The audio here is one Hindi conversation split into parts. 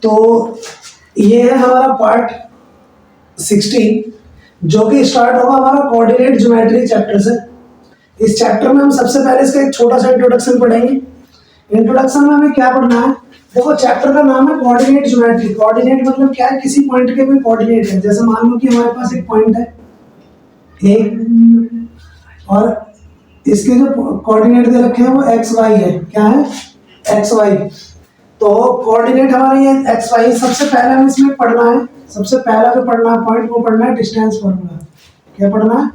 तो ये है हमारा पार्ट 16 जो कि स्टार्ट होगा हमारा कोऑर्डिनेट ज्योमेट्री चैप्टर से। इस चैप्टर में हम सबसे पहले इसका एक छोटा सा इंट्रोडक्शन पढ़ेंगे। इंट्रोडक्शन में हमें क्या पढ़ना है, देखो चैप्टर का नाम है कोऑर्डिनेट ज्योमेट्री। कोऑर्डिनेट मतलब क्या है, किसी पॉइंट के कोई कोऑर्डिनेट है। जैसे मान लो कि हमारे पास एक पॉइंट है ए और इसके जो कोऑर्डिनेट दे रखे हैं वो एक्स वाई है। क्या है, एक्स वाई। तो कोऑर्डिनेट हमारे ये एक्स वाई। सबसे पहले हमें इसमें पढ़ना है, सबसे पहला जो पढ़ना है पॉइंट वो पढ़ना है डिस्टेंस फॉर्मूला। क्या पढ़ना है,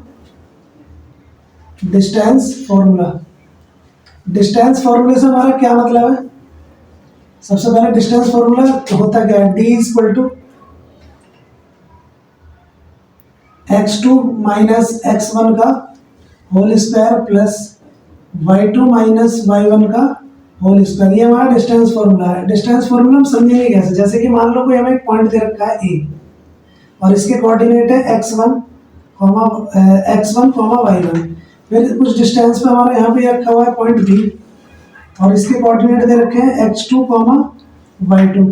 डिस्टेंस फॉर्मूला। डिस्टेंस फॉर्मूले से हमारा क्या मतलब है, सबसे पहले डिस्टेंस फॉर्मूला होता क्या है, D is equal to x2 minus x1 का whole square plus y2 minus y1 का होल स्क्वायर। ये हमारा डिस्टेंस फॉर्मूला है। डिस्टेंस फॉर्मूला हम समझेंगे कैसे, जैसे कि मान लो कोई हमें एक पॉइंट दे रखा है ए और इसके कोऑर्डिनेट है x1 y1। फिर कुछ डिस्टेंस पे हमारे यहाँ पे रखा हुआ है पॉइंट बी और इसके कोऑर्डिनेट दे रखे हैं x2 y2।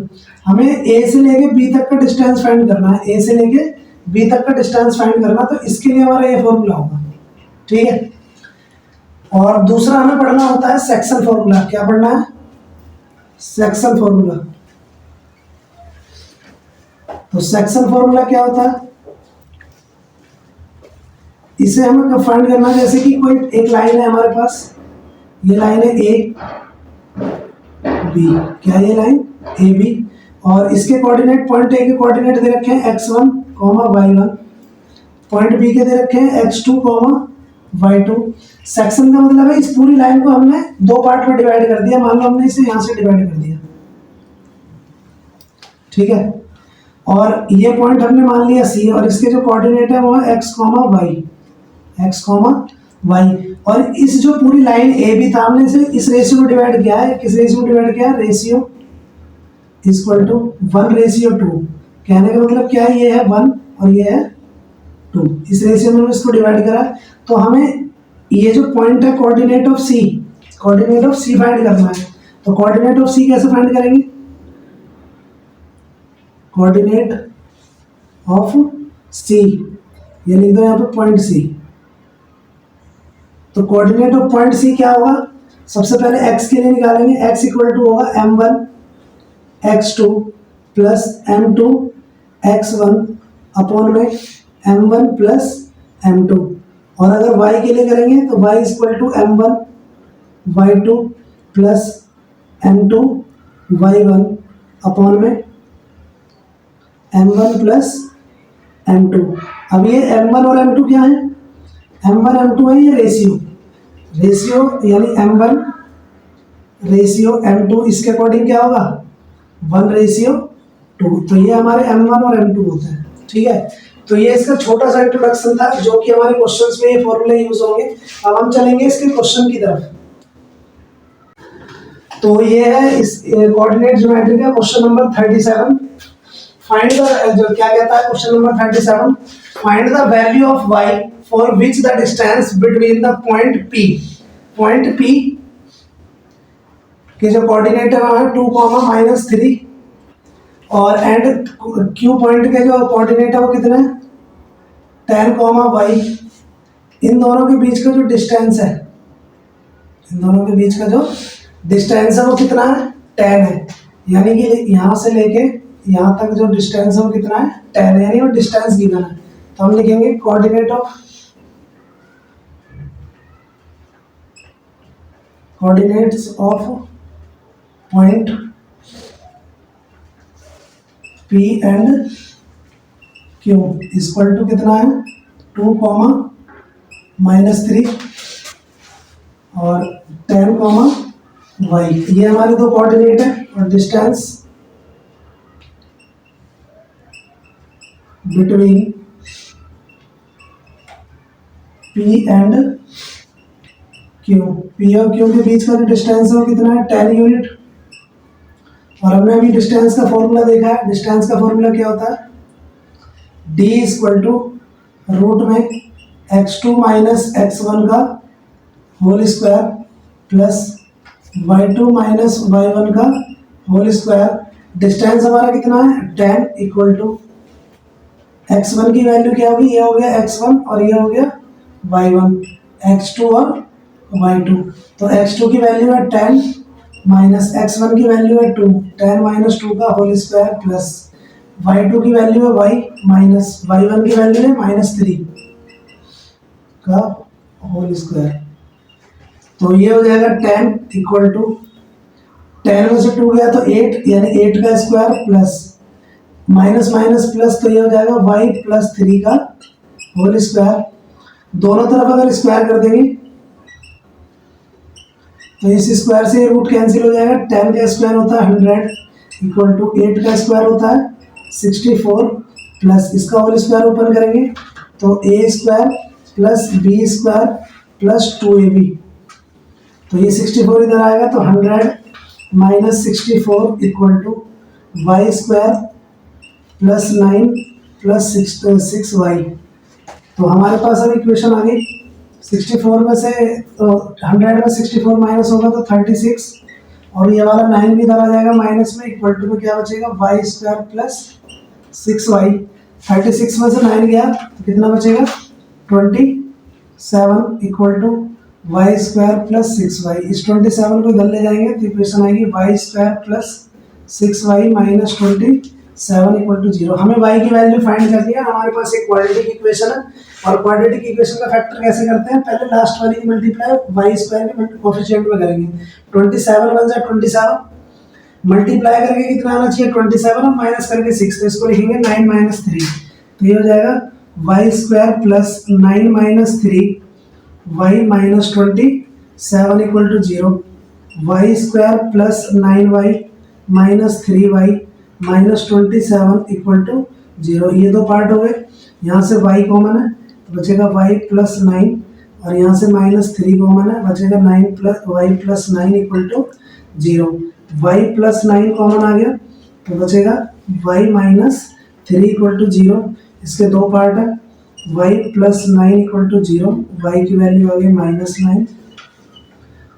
हमें a से लेके b तक का डिस्टेंस फाइंड करना है, a से लेके b तक का डिस्टेंस फाइंड करना, तो इसके लिए हमारा ये फॉर्मूला होगा। ठीक है। और दूसरा हमें पढ़ना होता है सेक्शन फॉर्मूला। क्या पढ़ना है, सेक्शन फॉर्मूला। तो सेक्शन फॉर्मूला क्या होता है, इसे हमें कब फाइंड करना है, जैसे कि कोई एक लाइन है हमारे पास, ये लाइन है ए बी। क्या ये लाइन ए बी और इसके कोऑर्डिनेट पॉइंट ए के कोऑर्डिनेट दे रखे हैं x1 y1, पॉइंट बी के दे रखे हैं x2 y2। सेक्शन का मतलब है इस पूरी लाइन को हमने दो पार्ट में डिवाइड कर दिया। मान लो हमने इसे यहां से डिवाइड कर दिया, ठीक है। और ये पॉइंट हमने मान लिया सी और इसके जो कोऑर्डिनेट है वो है x, y। और इस जो पूरी लाइन ए बी था हमने इसे इस रेशियो में डिवाइड किया है। किस रेशियो में डिवाइड किया है, रेशियो इक्वल टू 1:2। कहने का मतलब क्या है, ये है 1 और ये है 2। इस रेशियो में इसको डिवाइड करा। तो हमें ये जो पॉइंट है कोऑर्डिनेट ऑफ सी फाइंड करना है। तो कोऑर्डिनेट ऑफ सी कैसे फाइंड करेंगे, कोऑर्डिनेट ऑफ सी ये लिख दो यहाँ पे पॉइंट सी। तो कोऑर्डिनेट ऑफ पॉइंट सी क्या होगा, सबसे पहले x के लिए निकालेंगे। x इक्वल टू होगा m1 x2 plus m2 x1 upon में m1 प्लस m2। और अगर y के लिए करेंगे तो y equal to m1 y2 plus m2 y1 upon में m1 प्लस m2। अब ये m1 और m2 क्या है, m1 m2 है ये रेशियो यानी m1 रेशियो m2, इसके अकॉर्डिंग क्या होगा 1:2। तो ये हमारे m1 और m2 होते हैं। ठीक है। तो ये इसका छोटा सा इंट्रोडक्शन था जो कि हमारे क्वेश्चंस में ये फॉर्मूले यूज होंगे। अब हम चलेंगे इसके क्वेश्चन की तरफ। तो ये है इस कोऑर्डिनेट ज्योमेट्री का क्वेश्चन नंबर 37। फाइंड द, जो क्या कहता है question number 37, find the value of y for which the distance between the point p। Point p के जो कोऑर्डिनेट है वो है 2, -3 और एंड q पॉइंट के जो कोऑर्डिनेट है वो कितना है 10, y। इन दोनों के बीच का जो डिस्टेंस है, इन दोनों के बीच का जो डिस्टेंस है वो कितना है 10 है। यानी कि यहाँ से लेके यहाँ तक जो डिस्टेंस है वो कितना है 10 है, यानी वो डिस्टेंस गिवन है। तो हम लिखेंगे coordinate of coordinates of point P and Q equal to कितना है 2, -3 और 10, y। ये हमारे दो कोऑर्डिनेट है और distance between P and Q। P और Q के बीच का जो डिस्टेंस है वो कितना है 10 यूनिट। और हमने अभी डिस्टेंस का फॉर्मूला देखा है। डिस्टेंस का फॉर्मूला क्या होता है, d इक्वल टू रूट में x2 माइनस x1 का whole square plus y2 minus y1 का होल स्क्वायर डिस्टेंस हमारा कितना है 10 इक्वल टू x1 की वैल्यू क्या होगी, ये हो गया x1 और ये हो गया y1, x2 और y2। तो x2 की वैल्यू है 10 माइनस x1 की वैल्यू है 2, 10 माइनस 2 का होल स्क्वायर प्लस y2 की वैल्यू है y माइनस y1 की वैल्यू है -3 का होल स्क्वायर। तो ये हो जाएगा 10 इक्वल टू 10 में से 2 गया तो 8, यानी 8 का square plus minus minus plus, तो ये हो जाएगा y प्लस 3 का होल स्क्वायर। दोनों तरफ अगर स्क्वायर कर देंगे तो इस स्क्वायर से रूट कैंसिल हो जाएगा। 10 का स्क्वायर होता है 100 इक्वल टू 8 का स्क्वायर होता है 64 प्लस इसका होल स्क्वायर ओपन करेंगे तो a square plus b square plus 2ab। तो ये 64 इधर आएगा तो 100 minus 64 equal to Y square plus 9 plus 6y। तो हमारे पास अब इक्वेशन आ गई। 64 में से तो 100 में 64 माइनस होगा तो 36 और ये वाला 9 भी इधर आ जाएगा माइनस में, इक्वल टू में क्या बचेगा वाई स्क्वायर प्लस 6y। 36 में से 9 गया तो कितना बचेगा 27 equal to Y square plus 6y। इस 27 को इधर ले जाएंगे तो इक्वेशन आएगी Y square plus 6y minus 27 equal to 0। हमें y की वैल्यू फाइंड करनी है। हमारे पास एक क्वाड्रेटिक इक्वेशन है और क्वाड्रेटिक इक्वेशन का फैक्टर कैसे करते हैं, पहले लास्ट वाली की मल्टीप्लाई वाई स्क्वायर के कोएफिशिएंट में करेंगे। 27 बन जाए 27 मल्टीप्लाई करके कितना आना चाहिए 27 और माइनस करके 6, तो इसको लिखेंगे 9 माइनस 3। तो ये हो जाएगा Y square plus 9 minus 3 y minus 27 equal to 0, Y square plus 9y minus 3y minus 27 equal to 0। ये दो पार्ट हो गए, यहाँ से y कॉमन है तो बचेगा y प्लस 9 और यहाँ से माइनस 3 कॉमन है, बचेगा 9 plus y plus 9 equal to 0। y plus 9 common आ गया तो बचेगा y माइनस 3 इक्वल टू 0। इसके दो पार्ट है, y plus 9 equal to 0, y की वैल्यू आ गई -9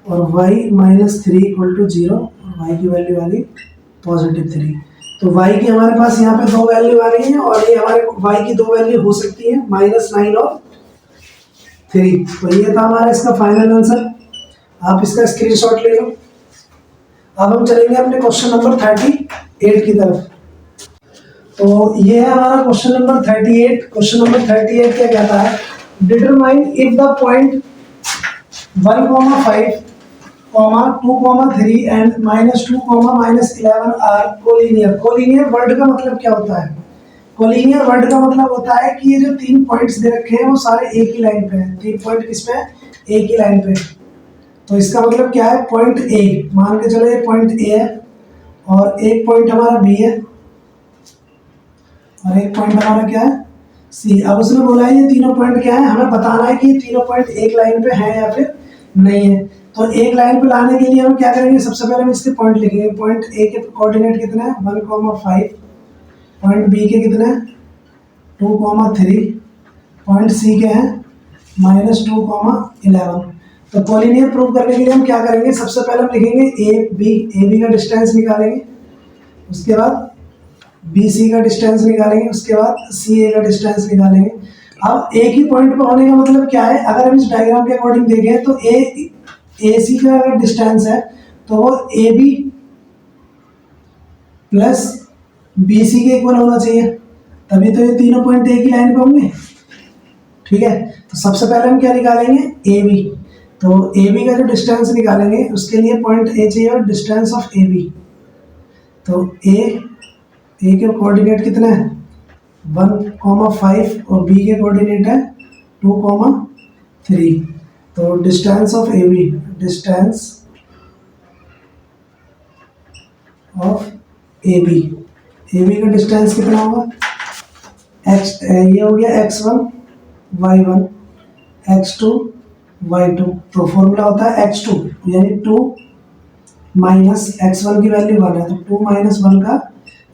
और y माइनस 3 इक्वल टू 0 और y की वैल्यू आ गई +3। तो y की हमारे पास यहाँ पे दो वैल्यू आ रही है और ये हमारे y की दो वैल्यू हो सकती है -9 और 3। तो ये था हमारा इसका फाइनल आंसर। आप इसका स्क्रीनशॉट ले लो। अब हम चलेंगे अपने क्वेश्चन नंबर 38 की तरफ। तो ये है हमारा क्वेश्चन नंबर 38। क्वेश्चन नंबर 38 क्या कहता है, determine if the point 1,5, 2,3 and -2, -11 are collinear. Collinear word का मतलब क्या होता है, कोलिनियर वर्ड का मतलब होता है कि ये जो 3 पॉइंट्स दे रखे हैं वो सारे एक ही लाइन पे हैं। 3 पॉइंट किस पे है, एक ही लाइन पे। तो इसका मतलब क्या है, पॉइंट ए, मान के चलो ये पॉइंट ए है और एक पॉइंट हमारा बी है और एक पॉइंट हमारा क्या है सी। अब उसने बोला है ये तीनों पॉइंट क्या है, हमें बताना है कि ये तीनों पॉइंट एक लाइन पे है या फिर नहीं है। तो एक लाइन पे लाने के लिए हम क्या करेंगे, सबसे पहले हम इसके पॉइंट लिखेंगे। पॉइंट ए के कोऑर्डिनेट कितने हैं 1,5, पॉइंट बी के कितने हैं 2,3, पॉइंट सी के हैं -2,11। तो कोलिनियर प्रूव करने के लिए हम क्या करेंगे, सबसे पहले हम लिखेंगे ए बी का डिस्टेंस निकालेंगे, उसके बाद बी सी का डिस्टेंस निकालेंगे, उसके बाद सी ए का डिस्टेंस निकालेंगे। अब एक ही पॉइंट पर होने का मतलब क्या है, अगर हम इस डायग्राम के अकॉर्डिंग देखें तो ए सी का अगर डिस्टेंस है तो वो A B plus B C के इक्वल होना चाहिए, तभी तो ये तीनों पॉइंट एक ही लाइन पे होंगे। ठीक है, तो सबसे पहले हम क्या निकालेंगे ए बी। तो ए बी का जो डिस्टेंस निकालेंगे उसके लिए पॉइंट ए चाहिए और डिस्टेंस ऑफ ए बी। तो ए के कोऑर्डिनेट कितने हैं 1,5 और बी के कोऑर्डिनेट है 2,3। तो distance of A B, distance of A B का डिस्टेंस कितना होगा x, ये हो गया x1 y1 x2 y2। तो फॉर्मूला होता है x2 यानी 2 माइनस x1 की वैल्यू 1 है तो 2 माइनस 1 का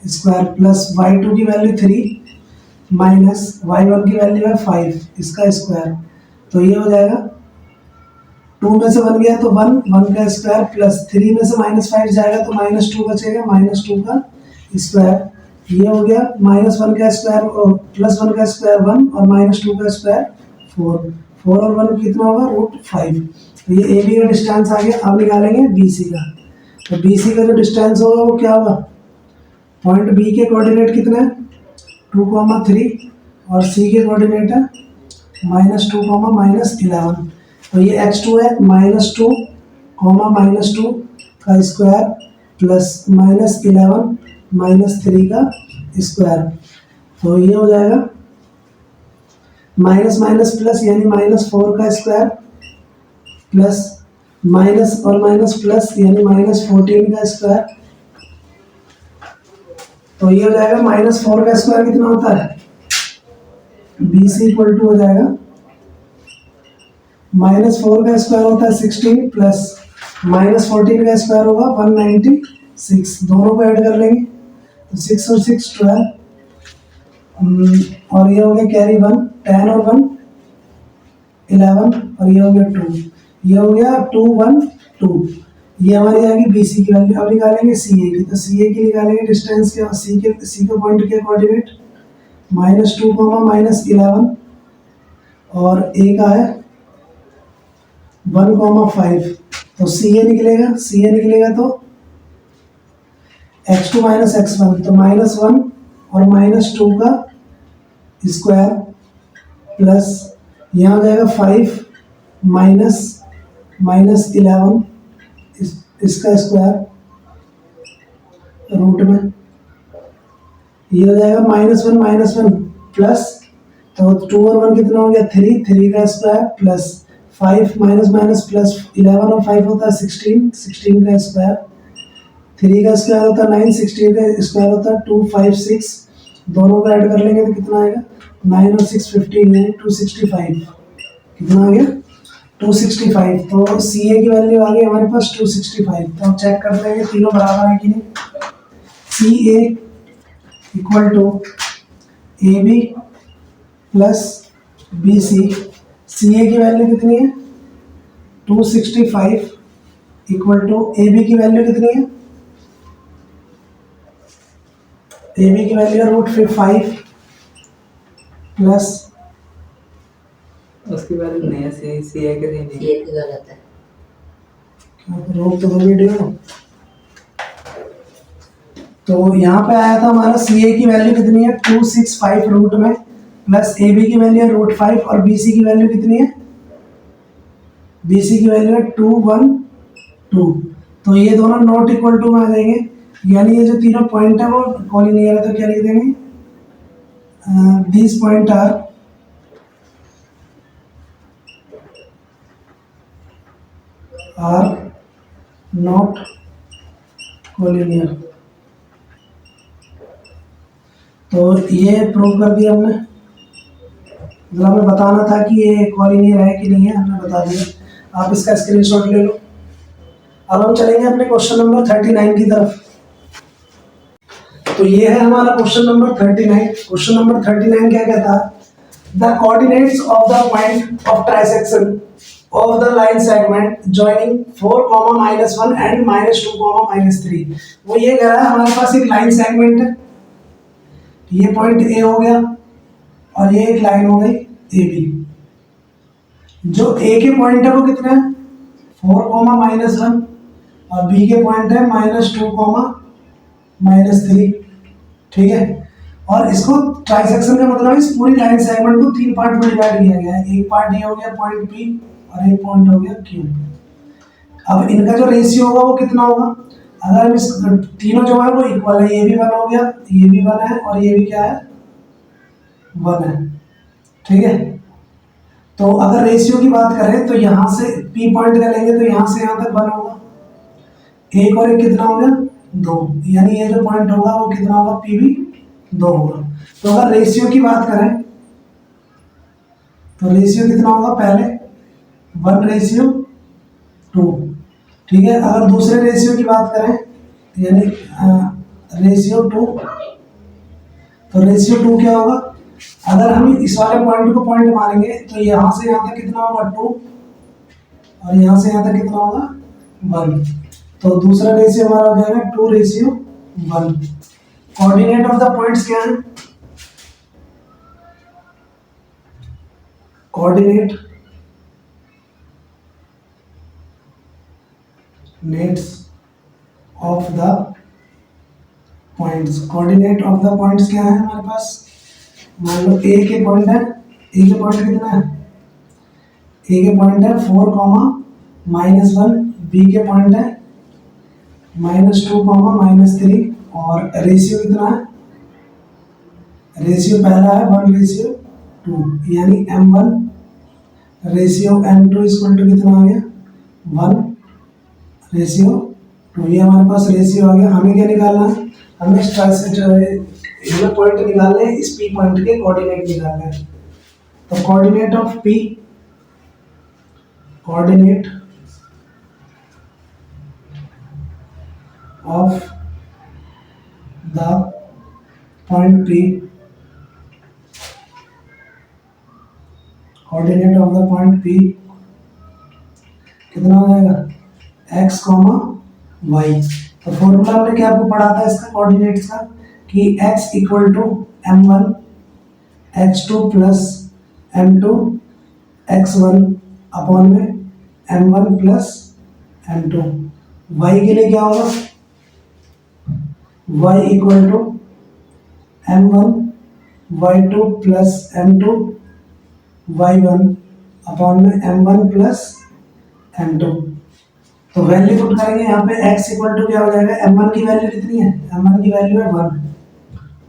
स्क्वायर प्लस y2 की वैल्यू 3 माइनस y1 की वैल्यू है 5 इसका स्क्वायर। तो ये हो जाएगा 2 में से 1 गया तो 1 का स्क्वायर प्लस 3 में से -5 जाएगा तो -2 बचेगा, -2 का स्क्वायर, ये हो गया -1 का स्क्वायर +1 का स्क्वायर 1 और -2 का स्क्वायर 4, 4 और 1 कितना होगा √5। तो ये ए बी का डिस्टेंस आ गया। अब निकालेंगे बी सी का। तो बी सी का जो डिस्टेंस होगा वो क्या होगा, पॉइंट बी के कोऑर्डिनेट कितने हैं 2,3 और सी के कोऑर्डिनेट है -2, -11। तो ये x2 है -2, -2 का स्क्वायर प्लस -11 -3 का स्क्वायर। तो ये हो जाएगा माइनस माइनस प्लस यानी -4 का स्क्वायर प्लस माइनस और माइनस प्लस यानी -14 का स्क्वायर। तो ये हो जाएगा -4 का स्क्वायर कितना होता है, बी सी इक्वल टू हो जाएगा -4 का स्क्वायर होता है 16 प्लस -14 का स्क्वायर होगा 196। दोनों को ऐड कर लेंगे तो 6 और 6 12 और ये हो गया कैरी 1 10 और 1 11 और ये हो गया 2, ये हो गया 2 1 2। ये हमारी आएगी बी सी की वैल्यू। अब निकालेंगे सी ए की। तो सी ए की निकालेंगे डिस्टेंस के सी के पॉइंट के कोऑर्डिनेट -2, -11 और ए का है 1,5। तो सी ए निकलेगा, सी ए निकलेगा तो x2 -x1 तो -1 और -2 का स्क्वायर प्लस यहाँ हो जाएगा 5 -11 इसका स्क्वायर रूट में, ये हो जाएगा -1 प्लस तो 2 और 1 कितना हो गया 3, 3 का स्क्वायर प्लस 5 माइनस प्लस 11 और 5 होता है 16, 16 का स्क्वायर, 3 का स्क्वायर होता है 9, 16 का स्क्वायर होता है 2, 5, 6। दोनों को ऐड कर लेंगे तो कितना आएगा 9 और 6 15 यानी 265। कितना आ गया 265। तो सी ए की वैल्यू आ गई हमारे पास 265। तो हम चेक करते हैं कि तीनों बराबर है कि नहीं। C a equal to a B plus B c. C a की वैल्यू कितनी है 265 इक्वल टू ए बी की वैल्यू कितनी है, ए बी की वैल्यू है √5 प्लस उसकी वैल्यू नहीं है सी ए के नहीं, सी ए की गलत है। रोक तो दो वीडियो। तो यहाँ पे आया था हमारा सी ए की वैल्यू कितनी है 265 रूट में प्लस ए बी की वैल्यू है √5 और बी सी की वैल्यू कितनी है, बी सी की वैल्यू है 212। तो ये दोनों नॉट इक्वल टू में आ जाएंगे, यानी ये जो तीनों पॉइंट है वो कॉलिनियर है। तो क्या लिख देंगे these point are not collinear. तो ये प्रूव कर दिया हमने, मतलब हमें बताना था कि ये कॉलिनियर है कि नहीं है, हमने बता दिया। आप इसका स्क्रीनशॉट ले लो। अब हम चलेंगे अपने क्वेश्चन नंबर 39 की तरफ। तो ये है हमारा क्वेश्चन नंबर 39। क्वेश्चन नंबर 39 क्या कहता है, the coordinates of the point of trisection of the line segment joining 4, -1 and -2, -3। वो ये कह रहा है हमारे पास एक लाइन सेगमेंट है, ये पॉइंट ए हो गया और ये एक लाइन हो गई ए बी। जो ए के पॉइंट है वो कितने हैं 4, -1 और बी के पॉइंट है -2, -3। ठीक है, और इसको ट्राइसेक्शन का मतलब इस पूरी लाइन सेगमेंट को 3 पार्ट में डिवाइड किया गया है। एक पार्ट ये हो गया पॉइंट पी और एक पॉइंट हो गया क्यू। अब इनका जो रेशियो होगा वो कितना होगा, अगर हम इस तीनों जो है वो इक्वल है, ये भी 1 हो गया, ये भी 1 है और ये भी क्या है 1 है। ठीक है, तो अगर रेशियो की बात करें तो यहाँ से P पॉइंट का लेंगे तो यहाँ से यहाँ तक 1 होगा, एक और एक कितना हो गया 2, यानी ये जो पॉइंट होगा वो कितना होगा P भी 2 होगा। तो अगर रेशियो की बात करें तो रेशियो कितना होगा, पहले 1:2। ठीक है, अगर दूसरे रेशियो की बात करें यानी रेशियो 2, तो रेशियो 2 क्या होगा, अगर हम इस वाले पॉइंट को पॉइंट मानेंगे तो यहाँ से यहाँ तक कितना होगा 2 और यहाँ से यहाँ तक कितना होगा 1। तो दूसरा रेशियो हमारा हो जाएगा 2:1। कोऑर्डिनेट ऑफ द पॉइंट्स क्या है? Coordinate nets of the points, coordinate of the points क्या है हमारे पास? मान लो ए के पॉइंट है, ए के पॉइंट कितना है? ए के पॉइंट है 4 कॉमा -1, बी के पॉइंट है -2 कॉमा -3, और रेशियो कितना है? रेशियो पहला है 1:2, यानी m1 ratio m2 equal to कितना आ गया? 1:2। ये हमारे पास रेशियो आ गया। हमें क्या निकालना है? हमें जो पॉइंट निकालने हैं, इस पी पॉइंट के कोऑर्डिनेट निकालना है। तो coordinate of P, coordinate of the point P, coordinate of the point P कितना हो जाएगा? x, y। तो फॉर्मूला हमने क्या आपको पढ़ा था इसका कोऑर्डिनेट्स का, कि x equal to m1 x2 plus m2 x1 upon में m1 प्लस m2। y के लिए क्या होगा? y equal to m1 y2 plus m2 y1 upon में m1 प्लस m2। तो वैल्यू पुट करेंगे यहाँ पे x इक्वल टू क्या हो जाएगा? m1 की वैल्यू कितनी है? m1 की वैल्यू है 1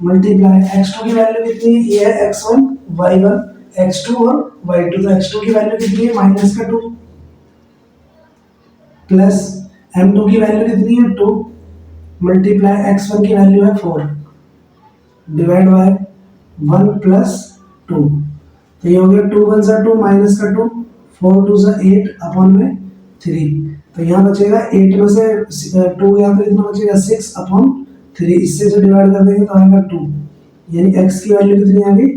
मल्टीप्लाई x2 की वैल्यू कितनी है? ये है x1 y1 x2 और y2। तो x2 की वैल्यू कितनी है? -2 प्लस m2 की वैल्यू कितनी है? 2 मल्टीप्लाई x1 की वैल्यू है 4 डिवाइड बाय 1 प्लस 2। तो ये हो गया 2 1 2 -2 4 2 8 अपॉन में 3। तो यहाँ बचेगा 8 में से 2 गया तो इतना बचेगा 6 अपॉन 3। इससे जो डिवाइड कर देंगे तो आएगा 2, यानी x की वैल्यू कितनी आ गई?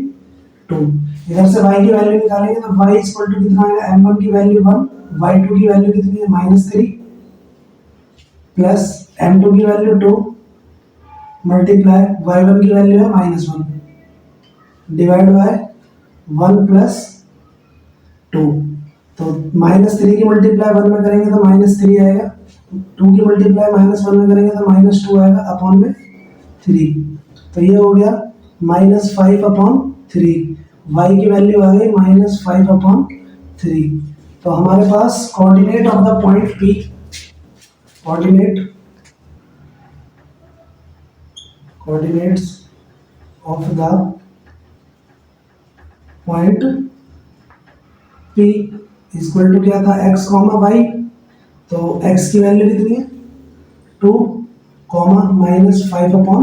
2। इधर से y की वैल्यू निकालेंगे तो y इक्वल टू कितना आएगा? m1 की वैल्यू 1, y2 की वैल्यू कितनी है? -3 प्लस m2 की वैल्यू 2 मल्टीप्लाई y1 की वैल्यू है -1 डिवाइड बाय 1 प्लस 2। तो -3 की मल्टीप्लाई 1 में करेंगे तो -3 आएगा, 2 की मल्टीप्लाई -1 में करेंगे तो -2 आएगा अपॉन में 3। तो ये हो गया -5 अपॉन 3। y की वैल्यू आ गई -5 अपॉन 3। तो हमारे पास coordinate of the point P, coordinates of the point P equal to क्या था? x, y। तो x की वैल्यू कितनी है? 2, -5 अपॉन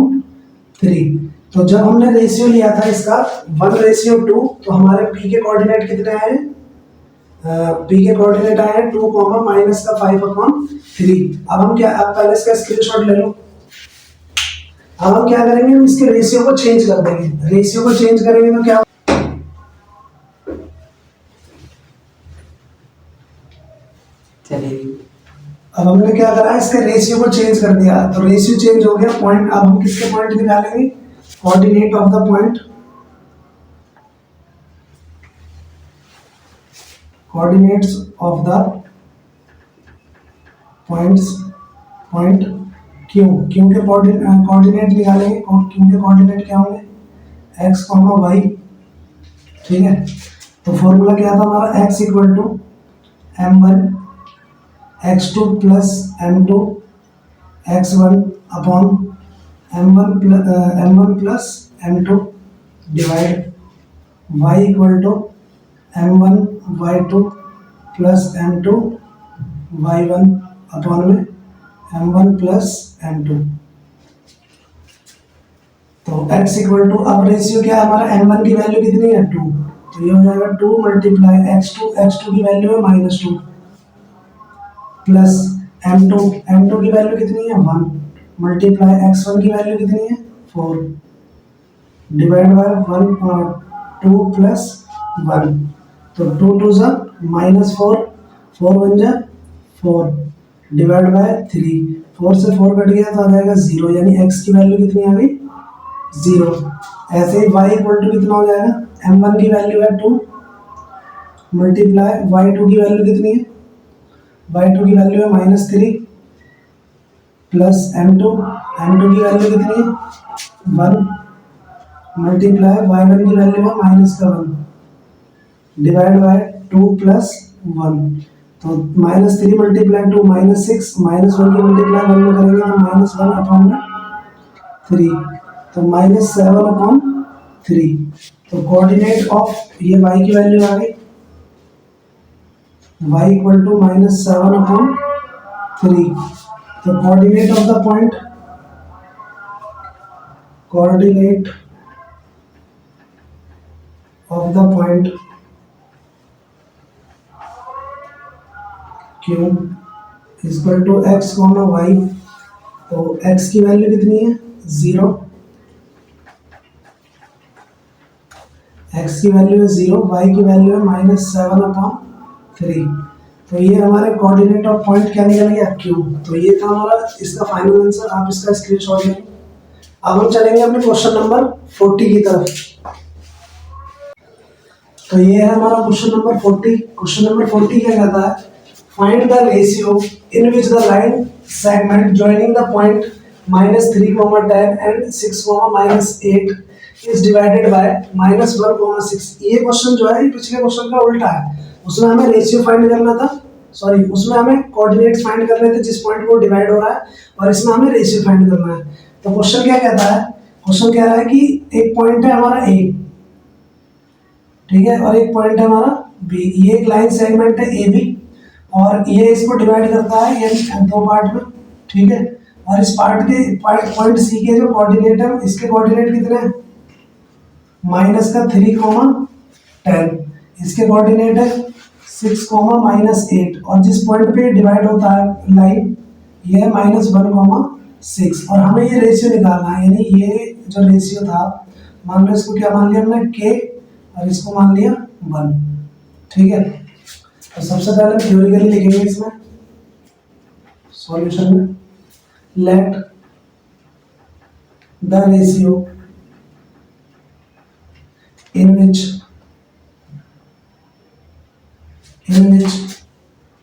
3। तो जब हमने रेशियो लिया था इसका 1:2, तो हमारे p के कोऑर्डिनेट कितने आए? p के कोऑर्डिनेट आए 2, -5 अपॉन 3। अब हम क्या, अब पहले इसका स्क्रीनशॉट ले लो। अब हम क्या करेंगे? हम इसके रेशियो को चेंज कर देंगे। रेशियो को चेंज करेंगे तो क्या? चलेगी। अब हमने क्या करा? इसके रेशियो को चेंज कर दिया, तो रेशियो चेंज हो गया। पॉइंट, अब हम किसके पॉइंट निकालेंगे? Coordinate of the point, coordinates of the points, point Q, Q के कोऑर्डिनेट निकालेंगे। Q के कोऑर्डिनेट क्या होंगे? x, y। ठीक है, तो फॉर्मूला क्या था हमारा? x equal to m1 x2 plus m2 x1 upon m1 plus m2 divide y equal to m1 y2 plus m2 y1 upon में m1 प्लस m2। तो x इक्वल टू, अब रेशियो क्या है हमारा? m1 की वैल्यू कितनी है? 2। तो ये हो जाएगा 2 मल्टीप्लाई x2 की वैल्यू है -2 प्लस m2 की वैल्यू कितनी है? 1 मल्टीप्लाई x1 की वैल्यू कितनी है? 4 डिवाइड बाय 2 प्लस 1। तो 2 2 -4, 4 1 4 डिवाइड बाय 3। 4 से 4 कट गया तो आ जाएगा 0, यानी x की वैल्यू कितनी आ गई 0। ऐसे ही y इक्वल टू कितना हो जाएगा, m1 की वैल्यू है 2 मल्टीप्लाई y2 की वैल्यू कितनी है, y2 की वैल्यू है -3 प्लस m2 की वैल्यू कितनी है 1 मल्टीप्लाई y1 की वैल्यू है -1 डिवाइड बाय 2 प्लस 1। तो -3 मल्टीप्लाई 2 -6 -1 की मल्टीप्लाई 1 में करेंगे तो -1 अपॉन 3, तो -7/3। तो कोऑर्डिनेट ऑफ ये y की वैल्यू आ गई y इक्वल टू -7/3। तो coordinate of the point, coordinate of the point Q equal to x, y। तो x की वैल्यू कितनी है 0, x की वैल्यू है 0, y की वैल्यू है -7/3। तो ये हमारे कोऑर्डिनेट ऑफ पॉइंट क्या निकल गया Q। तो ये था हमारा इसका फाइनल आंसर, आप इसका स्क्रीनशॉट लें। अब हम चलेंगे अपने क्वेश्चन नंबर 40 की तरफ। तो ये है हमारा क्वेश्चन नंबर 40। क्वेश्चन नंबर 40 क्या कहता है, find the ratio in which the line segment joining the point -3, 10 and 6, -8 is divided by -1, 6। ये क्वेश्चन जो है ये पिछले क्वेश्चन का उल्टा है। उसमें हमें रेशियो फाइंड करना था, सॉरी उसमें हमें कोऑर्डिनेट्स फाइंड करने थे जिस पॉइंट को डिवाइड हो रहा है, और इसमें हमें रेशियो फाइंड करना है। तो क्वेश्चन क्या कहता है, क्वेश्चन कह रहा है कि एक पॉइंट है हमारा ए, ठीक है, और एक पॉइंट है हमारा बी। ये एक लाइन सेगमेंट है ए बी, और ये इसको डिवाइड करता है यानी दो पार्ट में, ठीक है। और इस पार्ट के पॉइंट सी के जो कोऑर्डिनेट है, इसके कोऑर्डिनेट कितने हैं -3, 10, इसके कोऑर्डिनेट है 6, -8, और जिस पॉइंट पे डिवाइड होता है लाइन ये है -1, 6। और हमें ये रेशियो निकालना है, यानी ये जो रेशियो था, मान लो इसको क्या मान लिया हमने k, और इसको मान लिया 1, ठीक है। तो सबसे पहले थ्योरेटिकली लिखेंगे इसमें सॉल्यूशन में, let the ratio in which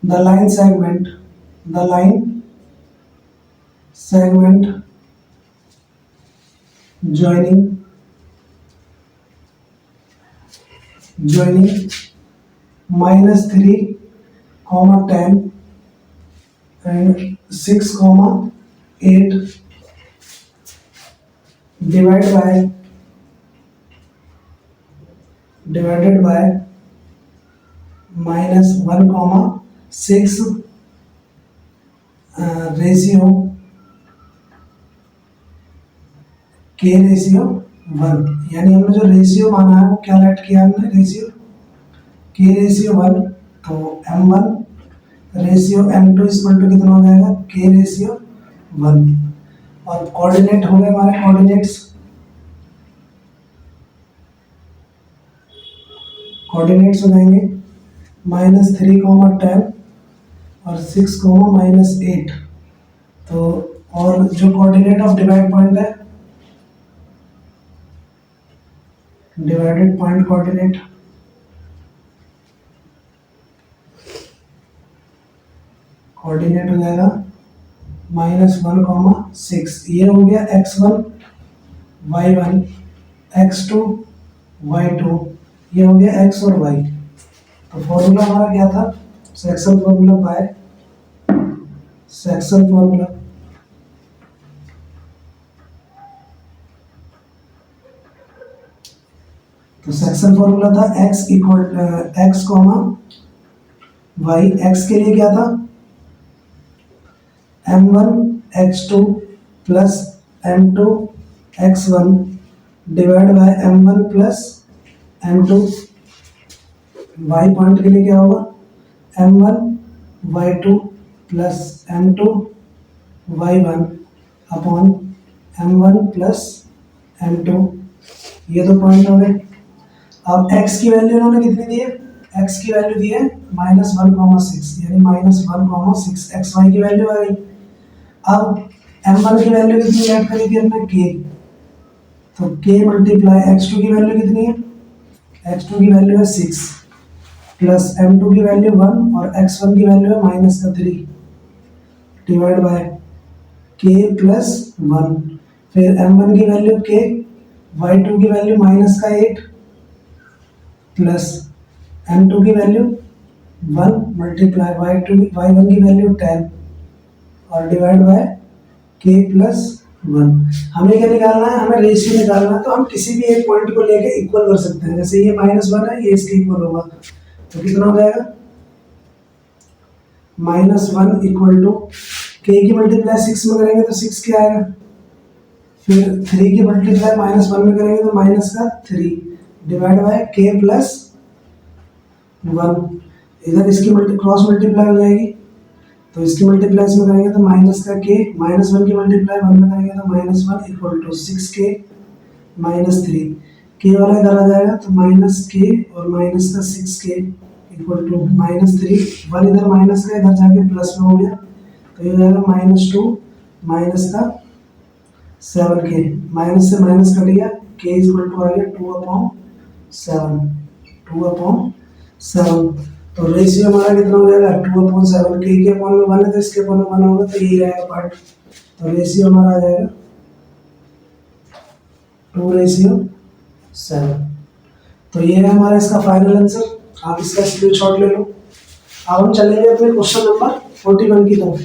the line segment joining -3, 10 and 6, 8 divided by -1, 6 ratio k ratio 1। यानी हमने जो रेशियो माना है वो क्या लेट किया हमने, रेशियो k रेशियो 1। तो m1 ratio m2 equal to कितना हो जाएगा k रेशियो 1। और कोऑर्डिनेट हो गए हमारे, कोऑर्डिनेट्स हो जाएंगे -3, 10 और 6, -8। तो और जो कोऑर्डिनेट ऑफ डिवाइड पॉइंट है, डिवाइडेड पॉइंट कोऑर्डिनेट हो जाएगा -1, 6। ये हो गया x1, y1, x2, y2, ये हो गया x और y। तो फॉर्मूला हमारा क्या था, section formula by section formula. तो सेक्शन फॉर्मूला था x equal x, y। x के लिए क्या था m1 x2 plus m2 x1 divide by m1 plus m2। y point के लिए क्या होगा m1 y2 plus m2 y1 upon m1 plus m2। ये दो पॉइंट हो गए। अब x की वैल्यू इन्होंने कितनी दी है, x की वैल्यू दी है -1, 6, यानी -1, 6 xy की वैल्यू आ गई। अब m1 की वैल्यू कितनी ऐड करी थी हमने k, तो k मल्टीप्लाई x2 की वैल्यू कितनी है, x2 की वैल्यू है 6 प्लस m2 की वैल्यू 1 और x1 की वैल्यू है माइनस का 3 डिवाइड बाय k प्लस 1, फिर m1 की वैल्यू k, y2 की वैल्यू माइनस का 8 प्लस m2 की वैल्यू 1 मल्टीप्लाई y1 की वैल्यू 10 और डिवाइड बाय k प्लस 1। हमें क्या निकालना है, हमें रेशियो निकालना है, तो हम किसी भी एक पॉइंट को लेके इक्वल कर सकते हैं। जैसे ये -1 है, ये इसके इक्वल होगा, तो कितना हो जाएगा, -1 इक्वल टू k की मल्टीप्लाई 6 में करेंगे तो 6 क्या आएगा, फिर 3 की मल्टीप्लाई -1 में करेंगे तो माइनस का 3 डिवाइड बाय k प्लस 1। इधर इसकी क्रॉस मल्टीप्लाई हो जाएगी, तो इसकी मल्टीप्लाई इसमें करेंगे तो माइनस का k, -1 की मल्टीप्लाई 1 में करेंगे तो -1 equal to 6k minus 3, k वाला इधर आ जाएगा तो माइनस k और माइनस का 6k इक्वल टू -3, 1 इधर माइनस का इधर जाके प्लस में हो गया, तो ये हो जाएगा -2 माइनस का 7k, माइनस से माइनस कट गया, k इक्वल टू आ गया 2/7, तो रेशियो हमारा कितना हो जाएगा 2/7, k के अपॉन में 1 है तो इसके अपॉन में 1 होगा, तो यही रहेगा पार्ट, तो रेशियो हमारा आ जाएगा 2/7। तो ये है हमारा इसका फाइनल आंसर, आप इसका स्क्रीनशॉट ले लो। अब हम चलेंगे अपने क्वेश्चन नंबर 41 की तरफ।